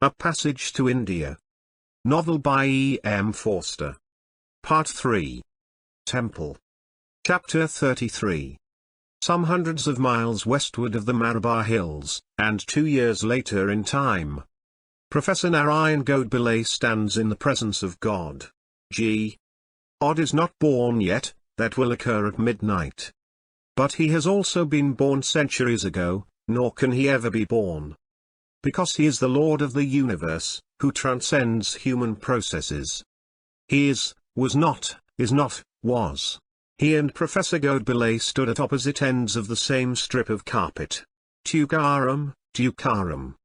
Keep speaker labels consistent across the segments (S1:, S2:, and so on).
S1: A Passage to India. Novel by E. M. Forster. Part 3. Temple. Chapter 33. Some hundreds of miles westward of the Marabar Hills, and 2 years later in time, Professor Narayan Godbole stands in the presence of God. G. Odd is not born yet, that will occur at midnight. But he has also been born centuries ago, nor can he ever be born. Because he is the Lord of the universe, who transcends human processes. He is, was not, was. He and Professor Godbole stood at opposite ends of the same strip of carpet. Tukaram, Tukaram.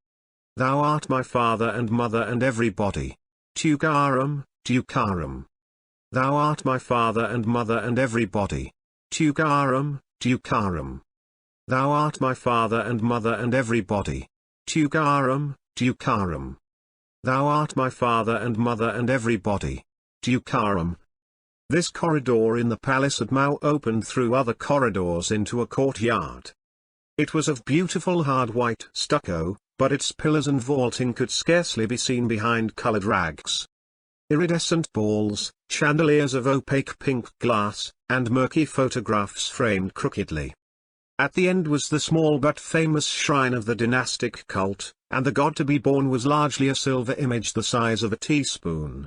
S1: Thou art my father and mother and everybody. Tukaram, Tukaram. Thou art my father and mother and everybody. Tukaram, Tukaram. Thou art my father and mother and everybody. Tukaram, Tukaram. Thou art my father and mother and everybody. Tukaram. This corridor in the palace at Mao opened through other corridors into a courtyard. It was of beautiful hard white stucco, but its pillars and vaulting could scarcely be seen behind colored rags. Iridescent balls, chandeliers of opaque pink glass, and murky photographs framed crookedly. At the end was the small but famous shrine of the dynastic cult, and the god to be born was largely a silver image the size of a teaspoon.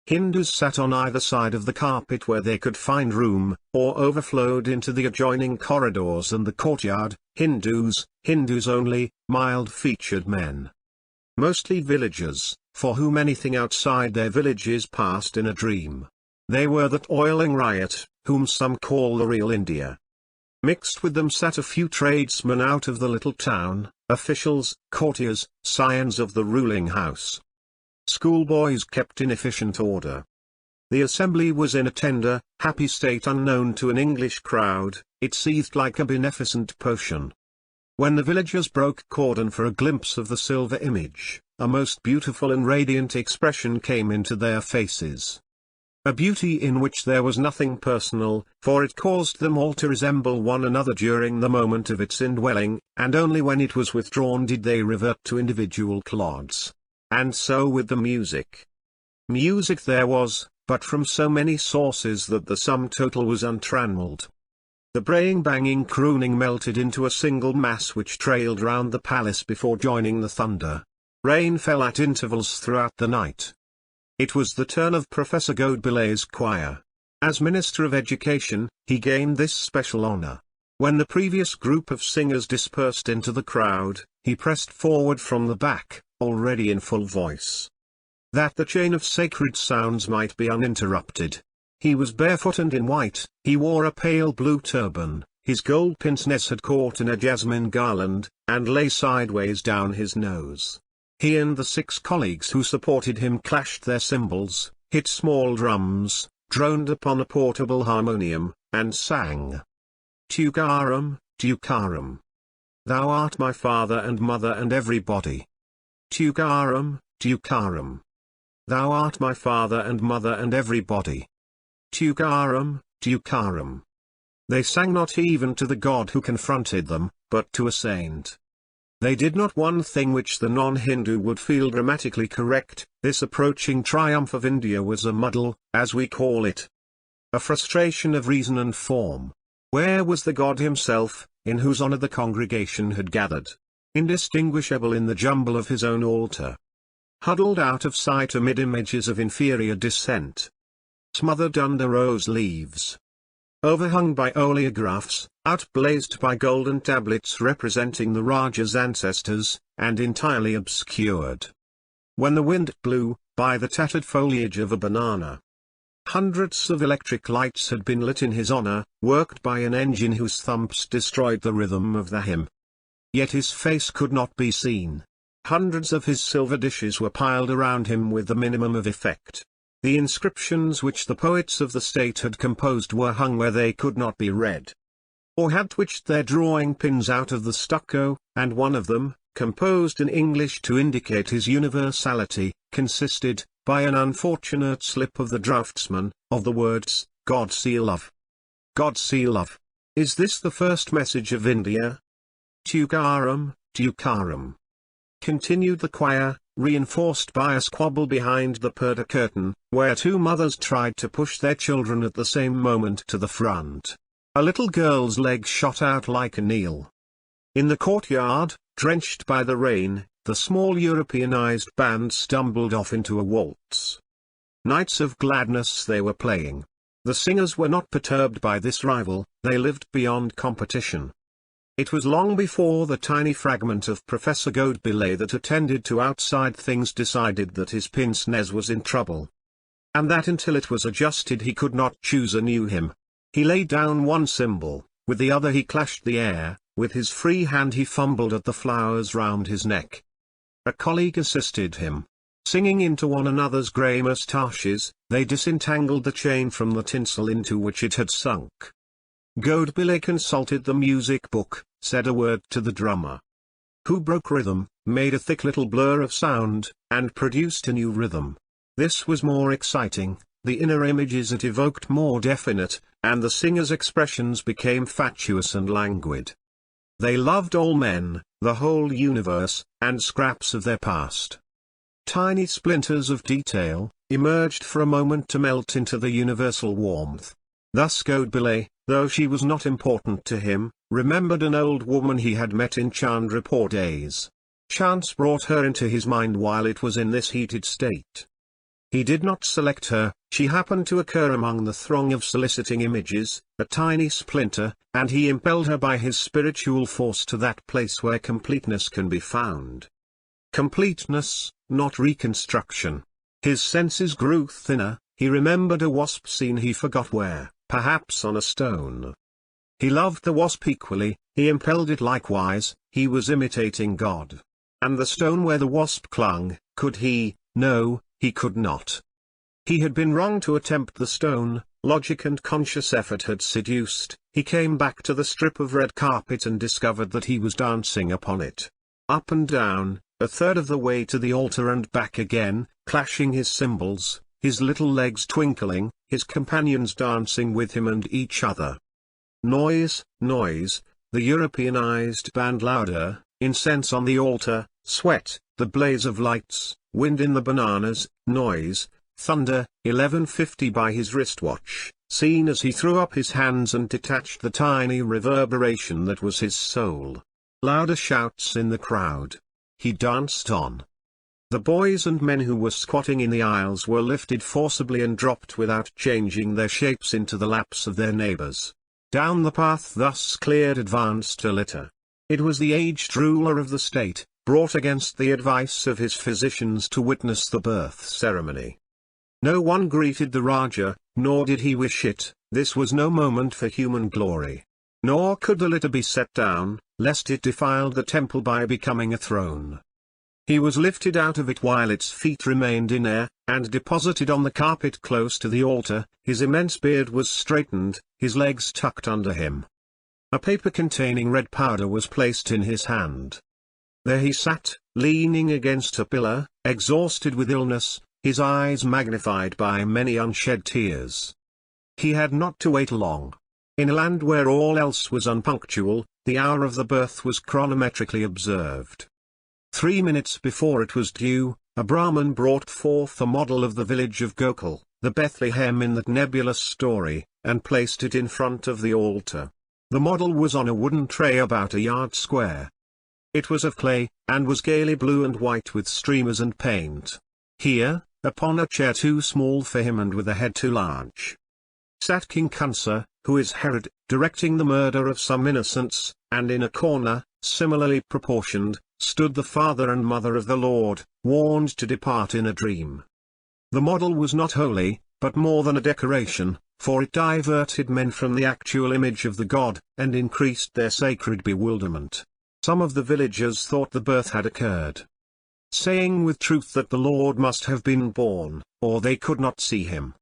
S1: Hindus sat on either side of the carpet where they could find room, or overflowed into the adjoining corridors and the courtyard. Hindus only, mild-featured men. Mostly villagers, for whom anything outside their villages passed in a dream. They were that oiling riot, whom some call the real India. Mixed with them sat a few tradesmen out of the little town, officials, courtiers, scions of the ruling house. Schoolboys kept in efficient order. The assembly was in a tender, happy state unknown to an English crowd. It seethed like a beneficent potion. When the villagers broke cordon for a glimpse of the silver image, a most beautiful and radiant expression came into their faces. A beauty in which there was nothing personal, for it caused them all to resemble one another during the moment of its indwelling, and only when it was withdrawn did they revert to individual clods. And so with the music. Music there was, but from so many sources that the sum total was untrammeled. The braying, banging, crooning melted into a single mass which trailed round the palace before joining the thunder. Rain fell at intervals throughout the night. It was the turn of Professor Godbole's choir. As Minister of Education, he gained this special honor. When the previous group of singers dispersed into the crowd, he pressed forward from the back, already in full voice. That the chain of sacred sounds might be uninterrupted. He was barefoot and in white, he wore a pale blue turban, his gold pince-nez had caught in a jasmine garland, and lay sideways down his nose. He and the 6 colleagues who supported him clashed their cymbals, hit small drums, droned upon a portable harmonium, and sang. Tukaram, Tukaram. Thou art my father and mother and everybody. Tukaram, Tukaram. Thou art my father and mother and everybody. Tukaram, Tukaram. They sang not even to the god who confronted them, but to a saint. They did not one thing which the non-Hindu would feel dramatically correct. This approaching triumph of India was a muddle, as we call it. A frustration of reason and form. Where was the god himself, in whose honor the congregation had gathered? Indistinguishable in the jumble of his own altar. Huddled out of sight amid images of inferior descent. Smothered under rose leaves. Overhung by oleographs, outblazed by golden tablets representing the Raja's ancestors, and entirely obscured. When the wind blew, by the tattered foliage of a banana. Hundreds of electric lights had been lit in his honor, worked by an engine whose thumps destroyed the rhythm of the hymn. Yet his face could not be seen. Hundreds of his silver dishes were piled around him with the minimum of effect. The inscriptions which the poets of the state had composed were hung where they could not be read. Or had twitched their drawing pins out of the stucco, and one of them, composed in English to indicate his universality, consisted, by an unfortunate slip of the draftsman, of the words, God see love. God see love. Is this the first message of India? Tukaram, Tukaram. Continued the choir, reinforced by a squabble behind the purdah curtain, where two mothers tried to push their children at the same moment to the front. A little girl's leg shot out like a nail. In the courtyard, drenched by the rain, the small Europeanized band stumbled off into a waltz. Nights of gladness they were playing. The singers were not perturbed by this rival, they lived beyond competition. It was long before the tiny fragment of Professor Godbillay that attended to outside things decided that his pince-nez was in trouble. And that until it was adjusted he could not choose a new hymn. He laid down one cymbal, with the other he clashed the air, with his free hand he fumbled at the flowers round his neck. A colleague assisted him. Singing into one another's grey moustaches, they disentangled the chain from the tinsel into which it had sunk. Godbillay consulted the music book, said a word to the drummer, who broke rhythm, made a thick little blur of sound, and produced a new rhythm. This was more exciting, the inner images it evoked more definite, and the singer's expressions became fatuous and languid. They loved all men, the whole universe, and scraps of their past. Tiny splinters of detail, emerged for a moment to melt into the universal warmth. Thus Godbillay, though she was not important to him, remembered an old woman he had met in Chandrapore days. Chance brought her into his mind while it was in this heated state. He did not select her, she happened to occur among the throng of soliciting images, a tiny splinter, and he impelled her by his spiritual force to that place where completeness can be found. Completeness, not reconstruction. His senses grew thinner, he remembered a wasp scene he forgot where, perhaps on a stone. He loved the wasp equally, he impelled it likewise, he was imitating God. And the stone where the wasp clung, could he? No, he could not. He had been wrong to attempt the stone, logic and conscious effort had seduced. He came back to the strip of red carpet and discovered that he was dancing upon it. Up and down, a third of the way to the altar and back again, clashing his cymbals, his little legs twinkling, his companions dancing with him and each other. Noise, noise, the Europeanized band louder, incense on the altar, sweat, the blaze of lights, wind in the bananas, noise, thunder, 11:50 by his wristwatch, seen as he threw up his hands and detached the tiny reverberation that was his soul. Louder shouts in the crowd. He danced on. The boys and men who were squatting in the aisles were lifted forcibly and dropped without changing their shapes into the laps of their neighbors. Down the path thus cleared advanced a litter. It was the aged ruler of the state, brought against the advice of his physicians to witness the birth ceremony. No one greeted the Raja, nor did he wish it. This was no moment for human glory. Nor could the litter be set down, lest it defiled the temple by becoming a throne. He was lifted out of it while its feet remained in air, and deposited on the carpet close to the altar. His immense beard was straightened, his legs tucked under him. A paper containing red powder was placed in his hand. There he sat, leaning against a pillar, exhausted with illness, his eyes magnified by many unshed tears. He had not to wait long. In a land where all else was unpunctual, the hour of the birth was chronometrically observed. 3 minutes before it was due, a Brahmin brought forth a model of the village of Gokul, the Bethlehem in that nebulous story, and placed it in front of the altar. The model was on a wooden tray about a yard square. It was of clay, and was gaily blue and white with streamers and paint. Here, upon a chair too small for him and with a head too large, sat King Kansa, who is Herod, directing the murder of some innocents, and in a corner, similarly proportioned, stood the father and mother of the Lord, warned to depart in a dream. The model was not holy, but more than a decoration, for it diverted men from the actual image of the god, and increased their sacred bewilderment. Some of the villagers thought the birth had occurred, saying with truth that the Lord must have been born, or they could not see him.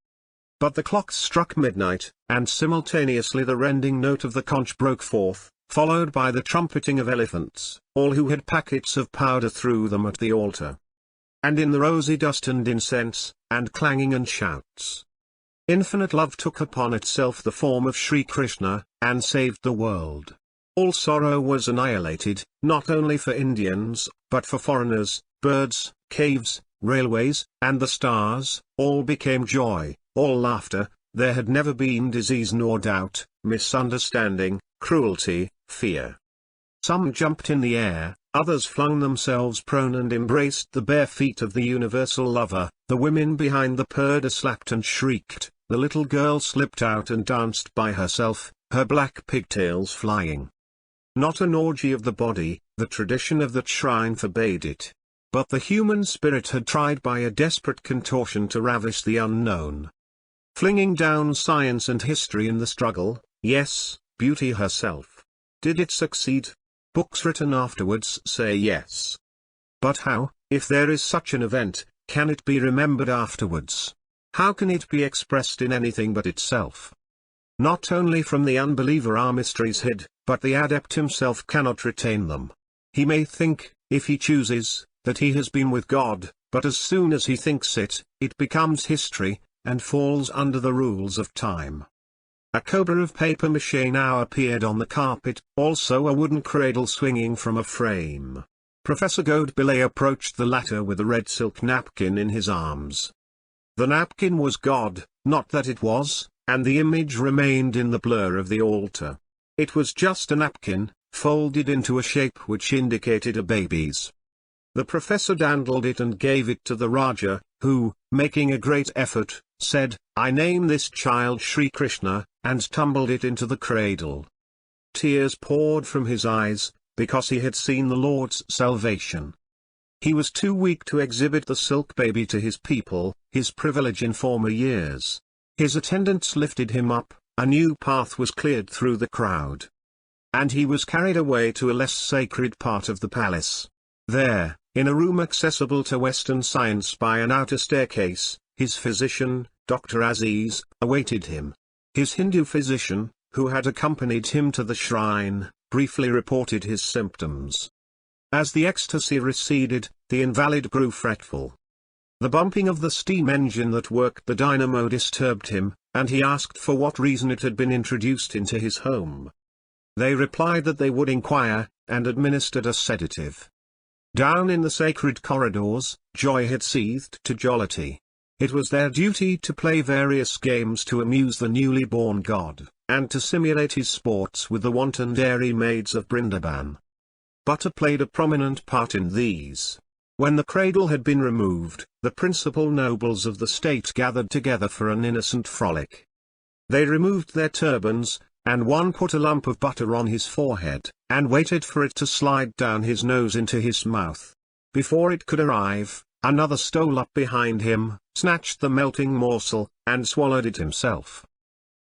S1: But the clock struck midnight, and simultaneously the rending note of the conch broke forth, followed by the trumpeting of elephants. All who had packets of powder threw them at the altar. And in the rosy dust and incense, and clanging and shouts, infinite love took upon itself the form of Sri Krishna, and saved the world. All sorrow was annihilated, not only for Indians, but for foreigners, birds, caves, railways, and the stars, all became joy, all laughter. There had never been disease nor doubt, misunderstanding, cruelty, fear. Some jumped in the air, others flung themselves prone and embraced the bare feet of the universal lover. The women behind the purdah slapped and shrieked, the little girl slipped out and danced by herself, her black pigtails flying. Not an orgy of the body, the tradition of that shrine forbade it. But the human spirit had tried by a desperate contortion to ravish the unknown. Flinging down science and history in the struggle, yes, beauty herself. Did it succeed? Books written afterwards say yes. But how, if there is such an event, can it be remembered afterwards? How can it be expressed in anything but itself? Not only from the unbeliever are mysteries hid, but the adept himself cannot retain them. He may think, if he chooses, that he has been with God, but as soon as he thinks it, it becomes history, and falls under the rules of time. A cobra of papier-mâché now appeared on the carpet, also a wooden cradle swinging from a frame. Professor Godbillay approached the latter with a red silk napkin in his arms. The napkin was God, not that it was, and the image remained in the blur of the altar. It was just a napkin, folded into a shape which indicated a baby's. The professor dandled it and gave it to the Raja, who, making a great effort, said, "I name this child Sri Krishna," and tumbled it into the cradle. Tears poured from his eyes, because he had seen the Lord's salvation. He was too weak to exhibit the silk baby to his people, his privilege in former years. His attendants lifted him up, a new path was cleared through the crowd. And he was carried away to a less sacred part of the palace. There, in a room accessible to Western science by an outer staircase, his physician, Dr. Aziz, awaited him. His Hindu physician, who had accompanied him to the shrine, briefly reported his symptoms. As the ecstasy receded, the invalid grew fretful. The bumping of the steam engine that worked the dynamo disturbed him, and he asked for what reason it had been introduced into his home. They replied that they would inquire, and administered a sedative. Down in the sacred corridors, joy had seethed to jollity. It was their duty to play various games to amuse the newly born god, and to simulate his sports with the wanton dairy maids of Brindaban. Butter played a prominent part in these. When the cradle had been removed, the principal nobles of the state gathered together for an innocent frolic. They removed their turbans, and one put a lump of butter on his forehead, and waited for it to slide down his nose into his mouth. Before it could arrive, another stole up behind him, snatched the melting morsel, and swallowed it himself.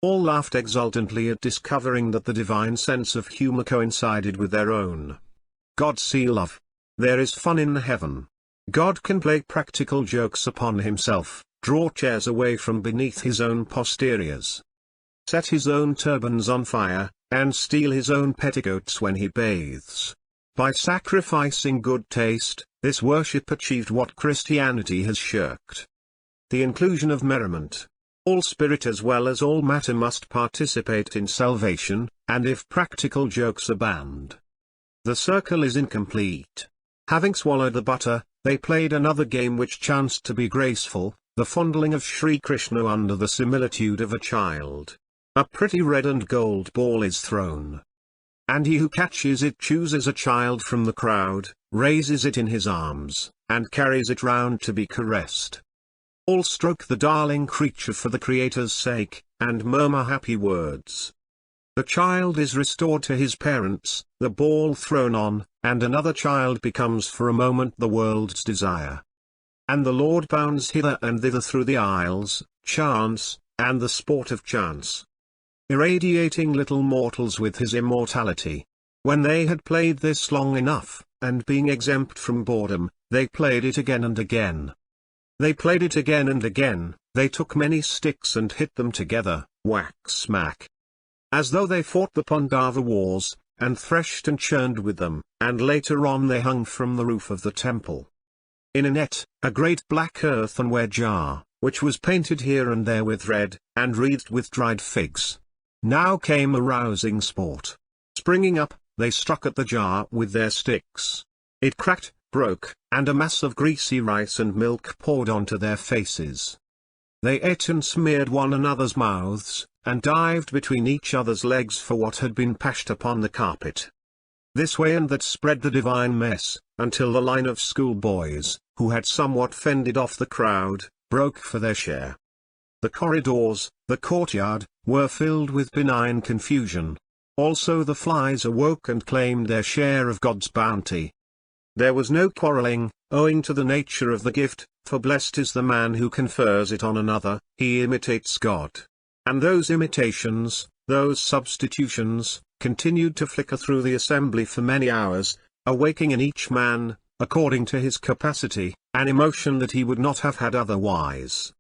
S1: All laughed exultantly at discovering that the divine sense of humor coincided with their own. God see love. There is fun in heaven. God can play practical jokes upon himself, draw chairs away from beneath his own posteriors, set his own turbans on fire, and steal his own petticoats when he bathes. By sacrificing good taste, this worship achieved what Christianity has shirked. The inclusion of merriment. All spirit as well as all matter must participate in salvation, and if practical jokes are banned, the circle is incomplete. Having swallowed the butter, they played another game which chanced to be graceful, the fondling of Sri Krishna under the similitude of a child. A pretty red and gold ball is thrown, and he who catches it chooses a child from the crowd, raises it in his arms, and carries it round to be caressed. All stroke the darling creature for the Creator's sake, and murmur happy words. The child is restored to his parents, the ball thrown on, and another child becomes for a moment the world's desire. And the Lord bounds hither and thither through the aisles, chance, and the sport of chance, irradiating little mortals with his immortality. When they had played this long enough, and being exempt from boredom, they played it again and again. They played it again and again, they took many sticks and hit them together, whack smack, as though they fought the Pandava wars, and threshed and churned with them, and later on they hung from the roof of the temple. In a net, a great black earthenware jar, which was painted here and there with red, and wreathed with dried figs. Now came a rousing sport. Springing up, they struck at the jar with their sticks. It cracked, broke, and a mass of greasy rice and milk poured onto their faces. They ate and smeared one another's mouths, and dived between each other's legs for what had been pashed upon the carpet. This way and that spread the divine mess, until the line of schoolboys, who had somewhat fended off the crowd, broke for their share. The corridors, the courtyard, were filled with benign confusion. Also the flies awoke and claimed their share of God's bounty. There was no quarrelling, owing to the nature of the gift, for blessed is the man who confers it on another, he imitates God. And those imitations, those substitutions, continued to flicker through the assembly for many hours, awaking in each man, according to his capacity, an emotion that he would not have had otherwise.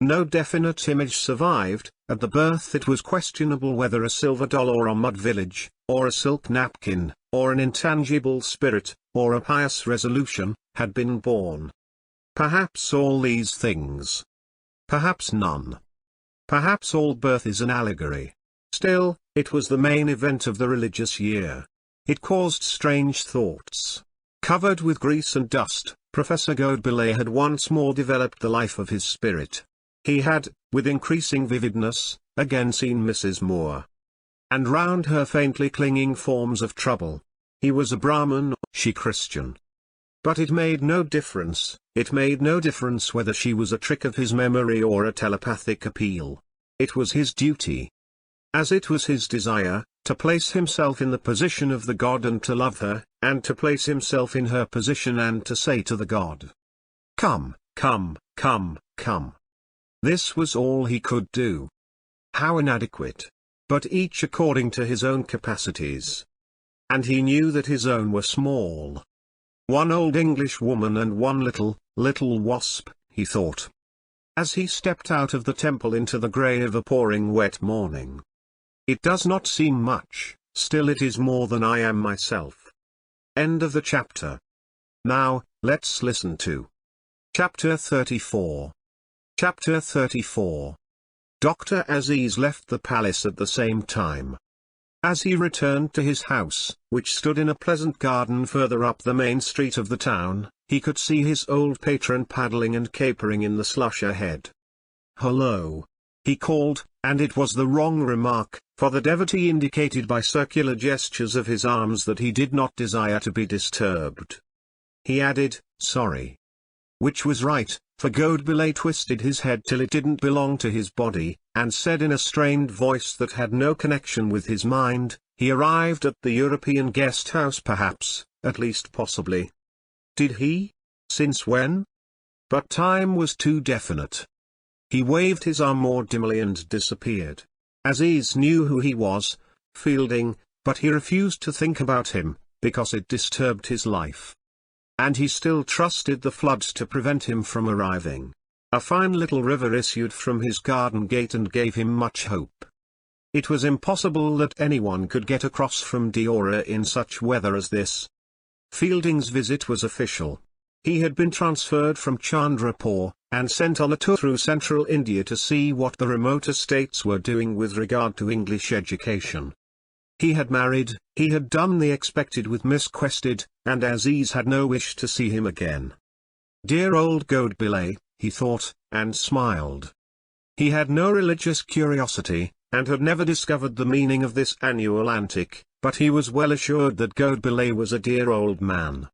S1: No definite image survived. At the birth it was questionable whether a silver doll or a mud village, or a silk napkin, or an intangible spirit, or a pious resolution, had been born. Perhaps all these things. Perhaps none. Perhaps all birth is an allegory. Still, it was the main event of the religious year. It caused strange thoughts. Covered with grease and dust, Professor Godbillay had once more developed the life of his spirit. He had, with increasing vividness, again seen Mrs. Moore. And round her faintly clinging forms of trouble. He was a Brahmin, she Christian. But it made no difference, it made no difference whether she was a trick of his memory or a telepathic appeal. It was his duty, as it was his desire, to place himself in the position of the god and to love her, and to place himself in her position and to say to the god, "Come, come, come, come." This was all he could do. How inadequate! But each according to his own capacities. And he knew that his own were small. One old English woman and one little wasp, he thought. As he stepped out of the temple into the grey of a pouring wet morning. It does not seem much, still it is more than I am myself. End of the chapter. Now, let's listen to Chapter 34. Chapter 34. Dr. Aziz left the palace at the same time. As he returned to his house, which stood in a pleasant garden further up the main street of the town, he could see his old patron paddling and capering in the slush ahead. "Hello," he called, and it was the wrong remark, for the devotee indicated by circular gestures of his arms that he did not desire to be disturbed. He added, "Sorry." Which was right, for Godbillay twisted his head till it didn't belong to his body, and said in a strained voice that had no connection with his mind, "He arrived at the European guest house perhaps, at least possibly." Did he? Since when? But time was too definite. He waved his arm more dimly and disappeared. Aziz knew who he was, Fielding, but he refused to think about him, because it disturbed his life. And he still trusted the floods to prevent him from arriving. A fine little river issued from his garden gate and gave him much hope. It was impossible that anyone could get across from Deora in such weather as this. Fielding's visit was official. He had been transferred from Chandrapore, and sent on a tour through central India to see what the remoter states were doing with regard to English education. He had married, he had done the expected with Miss Quested, and Aziz had no wish to see him again. Dear old Godbillay, he thought, and smiled. He had no religious curiosity, and had never discovered the meaning of this annual antic, but he was well assured that Godbillay was a dear old man.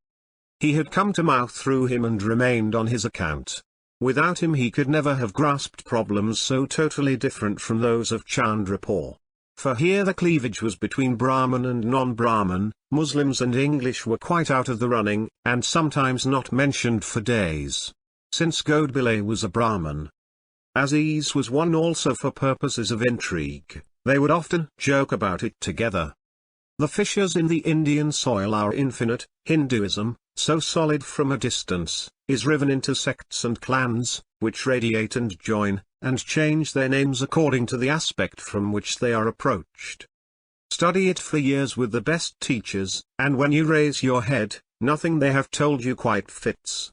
S1: He had come to mouth through him and remained on his account. Without him he could never have grasped problems so totally different from those of Chandrapore. For here the cleavage was between Brahmin and non-Brahmin, Muslims and English were quite out of the running, and sometimes not mentioned for days. Since Godbillay was a Brahmin, Aziz was one also for purposes of intrigue, they would often joke about it together. The fissures in the Indian soil are infinite. Hinduism, so solid from a distance, is riven into sects and clans, which radiate and join, and change their names according to the aspect from which they are approached. Study it for years with the best teachers, and when you raise your head, nothing they have told you quite fits.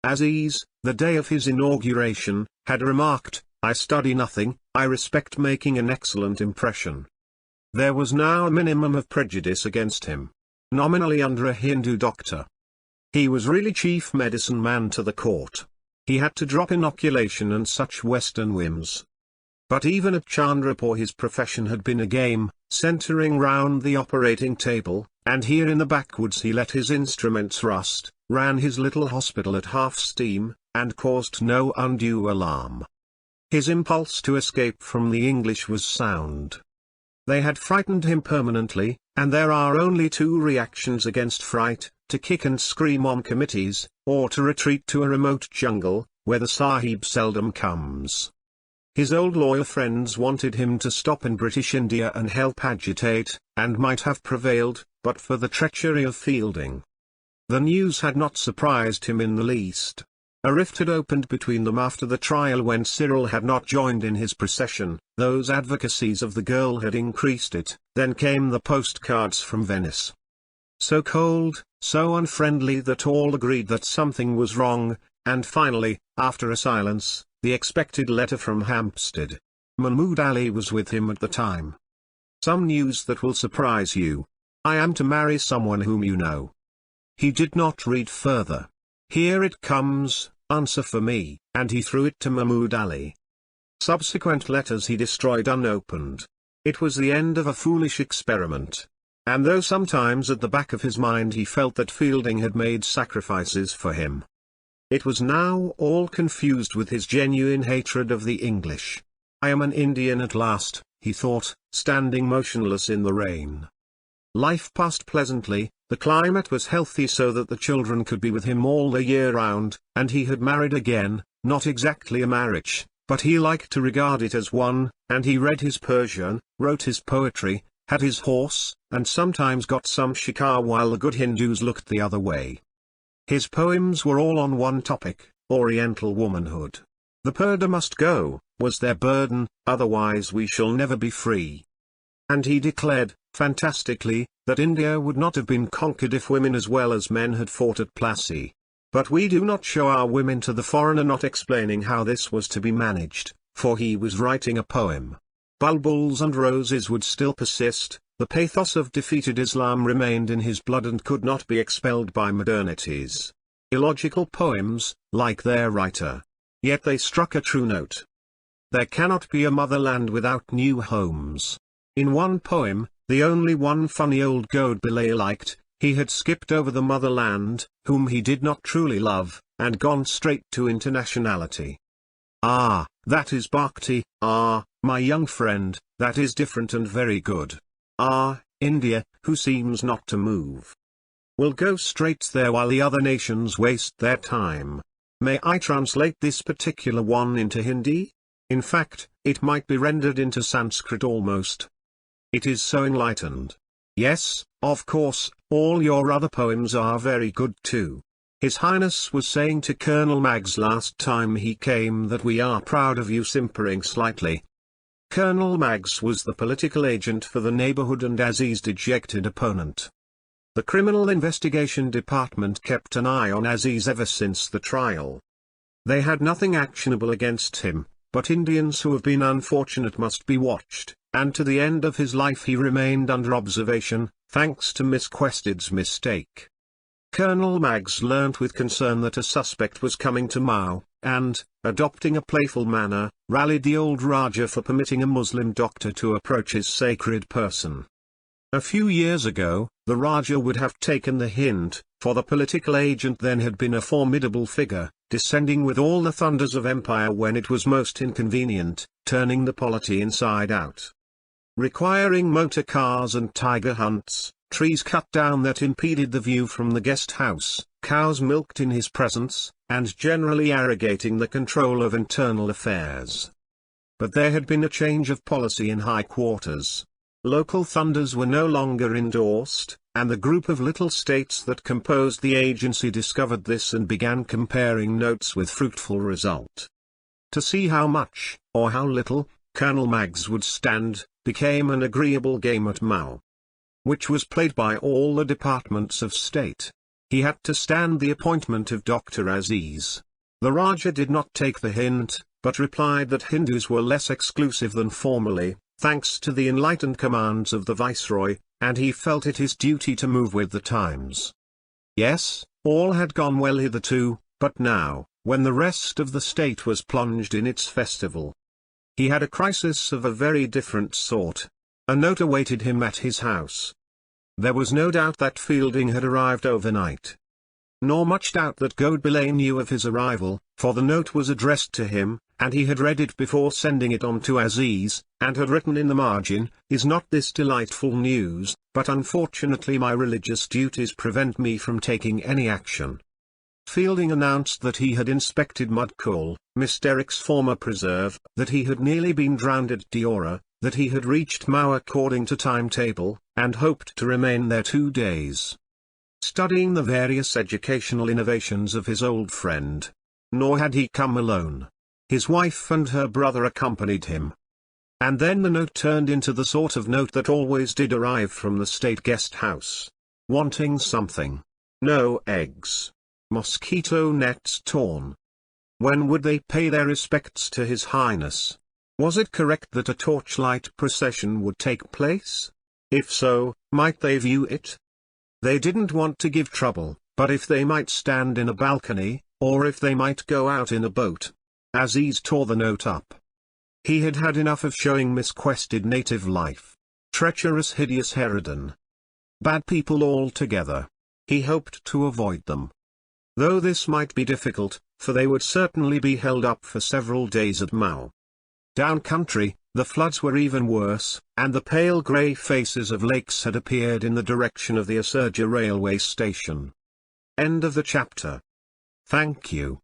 S1: Aziz, the day of his inauguration, had remarked, "I study nothing, I respect making an excellent impression." There was now a minimum of prejudice against him. Nominally under a Hindu doctor. He was really chief medicine man to the court. He had to drop inoculation and such Western whims. But even at Chandrapore his profession had been a game, centering round the operating table, and here in the backwoods he let his instruments rust, ran his little hospital at half steam, and caused no undue alarm. His impulse to escape from the English was sound. They had frightened him permanently, and there are only two reactions against fright: to kick and scream on committees, or to retreat to a remote jungle, where the Sahib seldom comes. His old loyal friends wanted him to stop in British India and help agitate, and might have prevailed, but for the treachery of Fielding. The news had not surprised him in the least. A rift had opened between them after the trial when Cyril had not joined in his procession. Those advocacies of the girl had increased it. Then came the postcards from Venice. So cold, so unfriendly that all agreed that something was wrong, and finally, after a silence, the expected letter from Hampstead. Mahmoud Ali was with him at the time. "Some news that will surprise you. I am to marry someone whom you know." He did not read further. "Here it comes, answer for me," and he threw it to Mahmoud Ali. Subsequent letters he destroyed unopened. It was the end of a foolish experiment. And though sometimes at the back of his mind he felt that Fielding had made sacrifices for him, it was now all confused with his genuine hatred of the English. "I am an Indian at last," he thought, standing motionless in the rain. Life passed pleasantly, the climate was healthy so that the children could be with him all the year round, and he had married again, not exactly a marriage, but he liked to regard it as one, and he read his Persian, wrote his poetry, had his horse, and sometimes got some shikar while the good Hindus looked the other way. His poems were all on one topic: Oriental womanhood. "The Purdah must go," was their burden, "otherwise we shall never be free." And he declared, fantastically, that India would not have been conquered if women as well as men had fought at Plassey. But we do not show our women to the foreigner, not explaining how this was to be managed, for he was writing a poem. Bulbuls and roses would still persist, the pathos of defeated Islam remained in his blood and could not be expelled by modernities. Illogical poems, like their writer. Yet they struck a true note. There cannot be a motherland without new homes. In one poem, the only one funny old goad Belay liked, he had skipped over the motherland, whom he did not truly love, and gone straight to internationality. "Ah, that is bhakti, ah, my young friend, that is different and very good. Ah, India, who seems not to move, will go straight there while the other nations waste their time." May I translate this particular one into Hindi? In fact, it might be rendered into Sanskrit almost. It is so enlightened. Yes, of course, all your other poems are very good too. His Highness was saying to Colonel Maggs last time he came that we are proud of you, simpering slightly. Colonel Maggs was the political agent for the neighborhood and Aziz's dejected opponent. The Criminal Investigation Department kept an eye on Aziz ever since the trial. They had nothing actionable against him, but Indians who have been unfortunate must be watched, and to the end of his life he remained under observation, thanks to Miss Quested's mistake. Colonel Maggs learnt with concern that a suspect was coming to Mao, and, adopting a playful manner, rallied the old Raja for permitting a Muslim doctor to approach his sacred person. A few years ago, the Raja would have taken the hint, for the political agent then had been a formidable figure, descending with all the thunders of empire when it was most inconvenient, turning the polity inside out, requiring motor cars and tiger hunts, trees cut down that impeded the view from the guest house, cows milked in his presence, and generally arrogating the control of internal affairs. But there had been a change of policy in high quarters. Local thunders were no longer endorsed, and the group of little states that composed the agency discovered this and began comparing notes with fruitful result. To see how much, or how little, Colonel Maggs would stand, became an agreeable game at Mao, which was played by all the departments of state. He had to stand the appointment of Dr. Aziz. The Raja did not take the hint, but replied that Hindus were less exclusive than formerly, thanks to the enlightened commands of the Viceroy, and he felt it his duty to move with the times. Yes, All had gone well hitherto, but now, when the rest of the state was plunged in its festival, he had a crisis of a very different sort. A note awaited him at his house. There was no doubt that Fielding had arrived overnight. Nor much doubt that Godbillay knew of his arrival, for the note was addressed to him, and he had read it before sending it on to Aziz, and had written in the margin, "Is not this delightful news, but unfortunately my religious duties prevent me from taking any action." Fielding announced that he had inspected Mudcool, Miss Derrick's former preserve, that he had nearly been drowned at Deora, that he had reached Mao according to timetable, and hoped to remain there 2 days, studying the various educational innovations of his old friend. Nor had he come alone. His wife and her brother accompanied him. And then the note turned into the sort of note that always did arrive from the state guest house. Wanting something. No eggs. Mosquito nets torn. When would they pay their respects to His Highness? Was it correct that a torchlight procession would take place? If so, might they view it? They didn't want to give trouble, but if they might stand in a balcony, or if they might go out in a boat. Aziz tore the note up. He had had enough of showing misquested native life. Treacherous hideous Herodin. Bad people altogether. He hoped to avoid them. Though this might be difficult, for they would certainly be held up for several days at Mao. Down country, the floods were even worse, and the pale grey faces of lakes had appeared in the direction of the Asurja railway station. End of the chapter. Thank you.